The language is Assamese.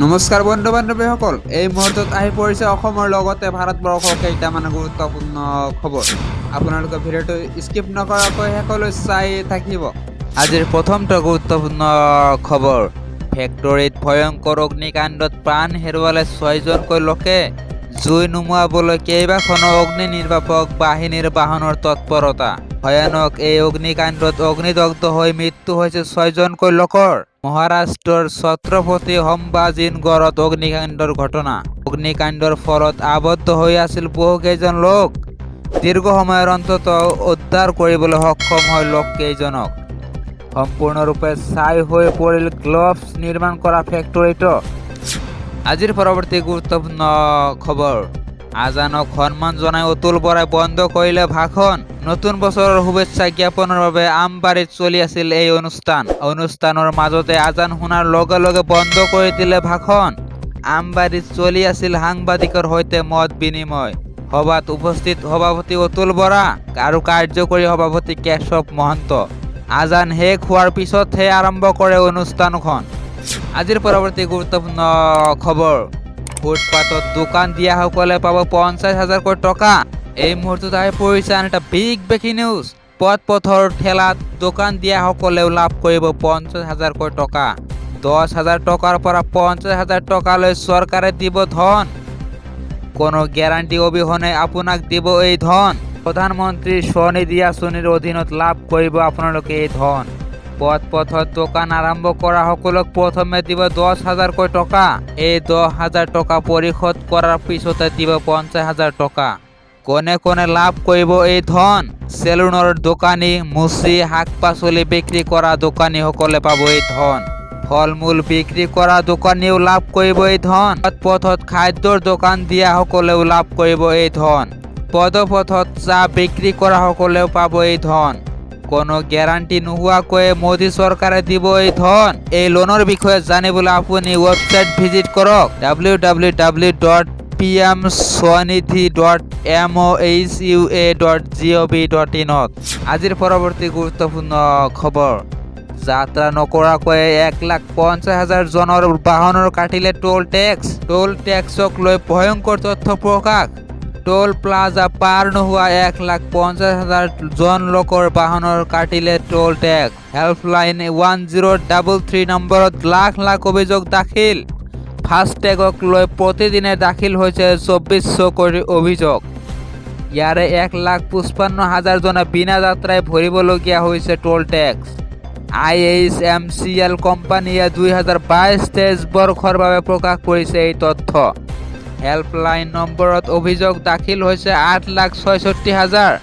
নমস্কাৰ বন্ধু বান্ধৱীসকল, এই মুহূৰ্তত আহি পৰিছে অসমৰ লগতে ভাৰতবৰ্ষৰ কেইটামান গুৰুত্বপূৰ্ণ খবৰ। আপোনালোকে ভিডিঅ'টো স্কিপ নকৰাকৈ শেষলৈ চাই থাকিব। আজিৰ প্ৰথমটো গুৰুত্বপূৰ্ণ খবৰ, ফেক্টৰীত ভয়ংকৰ অগ্নিকাণ্ডত প্ৰাণ হেৰুৱালে 6জনকৈ লোকে। জুই নুমুৱাবলৈ কেইবাখনো অগ্নি নিৰ্বাপক বাহিনীৰ বাহনৰ তৎপৰতা। ভয়ানক এই অগ্নিকাণ্ডত অগ্নিদগ্ধ হৈ মৃত্যু হৈছে 6জনকৈ লোকৰ। মহাৰাষ্ট্ৰৰ ছত্ৰপতি সম্ভাজীনগৰত অগ্নিকাণ্ডৰ ঘটনা। অগ্নিকাণ্ডৰ ফলত আবদ্ধ হৈ আছিল বহুকেইজন লোক। দীৰ্ঘ সময়ৰ অন্তত উদ্ধাৰ কৰিবলৈ সক্ষম হয় লোককেইজনক। সম্পূৰ্ণৰূপে ছাই হৈ পৰিল গ্লভছ নিৰ্মাণ কৰা ফেক্টৰীটো। আজিৰ পৰৱৰ্তী গুৰুত্বপূৰ্ণ খবৰ, আজানক সন্মান জনাই অতুল বৰাই বন্ধ কৰিলে ভাষণ। নতুন বছৰৰ শুভেচ্ছা জ্ঞাপনৰ বাবে আমবাৰীত চলি আছিল এই অনুষ্ঠানৰ মাজতে আজান শুনাৰ লগে লগে বন্ধ কৰি দিলে ভাষণ। আমবাৰীত চলি আছিল সাংবাদিকৰ সৈতে মত বিনিময়। সভাত উপস্থিত সভাপতি অতুল বৰা আৰু কাৰ্যকৰী সভাপতি কেশৱ মহন্ত। আজান শেষ হোৱাৰ পিছতহে আৰম্ভ কৰে অনুষ্ঠানখন। আজিৰ পৰৱৰ্তী গুৰুত্বপূৰ্ণ খবৰ, ফুটপাথত দোকান দিয়াসকলে পাব 50,000কৈ টকা। এই মুহূৰ্তত আহি পৰিছে আন এটা বিগ ব্ৰেকিং নিউজ। পথৰ ঠেলাত দোকান দিয়াসকলেও লাভ কৰিব 50,000কৈ টকা। 10,000 টকাৰ পৰা 50,000 টকালৈ চৰকাৰে দিব ধন। কোনো গেৰাণ্টি অবিহনে আপোনাক দিব এই ধন। প্ৰধানমন্ত্ৰী স্বনিধি আঁচনিৰ অধীনত লাভ কৰিব আপোনালোকে এই ধন। পথত দোকান আৰম্ভ কৰা সকলক প্ৰথমে দিব 10,000কৈ টকা। এই 10,000 টকা পৰিশোধ কৰাৰ পিছতে দিব 50,000 টকা। কোনে কোনে লাভ কৰিব এই ধন? চেলুনৰ দোকানী, মুচি, শাক পাচলি বিক্ৰী কৰা দোকানীসকলে পাব এই ধন। ফল মূল বিক্ৰী কৰা দোকানীও লাভ কৰিব এই ধন। পথত খাদ্যৰ দোকান দিয়াসকলেও লাভ কৰিব এই ধন। পদপথত চাহ বিক্ৰী কৰা সকলেও পাব এই ধন। কোনো গেৰাণ্টি নোহোৱাকৈ মোদী চৰকাৰে দিব এই ধন। এই লোনৰ বিষয়ে জানিবলৈ আপুনি ৱেবছাইট ভিজিট কৰক www.pmswanidhi.mohua.gov.in। আজিৰ পৰৱৰ্তী গুৰুত্বপূৰ্ণ খবৰ, যাত্ৰা নকৰাকৈ 1,50,000 জনৰ বাহনৰ কাটিলে টোল টেক্সক লৈ ভয়ংকৰ তথ্য প্ৰকাশ। টোল প্লাজা পাৰ নোহোৱা 1,50,000 জন লোকৰ বাহনৰ কাটিলে টোল টেক্স। হেল্পলাইন 1033 নম্বৰত লাখ লাখ অভিযোগ দাখিল। ফাষ্টেগক লৈ প্ৰতিদিনে দাখিল হৈছে 2400কৈ অভিযোগ। ইয়াৰে 1,55,000 জনে বিনা যাত্ৰাই ভৰিবলগীয়া হৈছে টোল টেক্স। IHMCL কোম্পানীয়ে 2022-23 বৰ্ষৰ বাবে প্ৰকাশ কৰিছে এই তথ্য। হেল্পলাইন নম্বৰত অভিযোগ দাখিল হৈছে 8,66,000।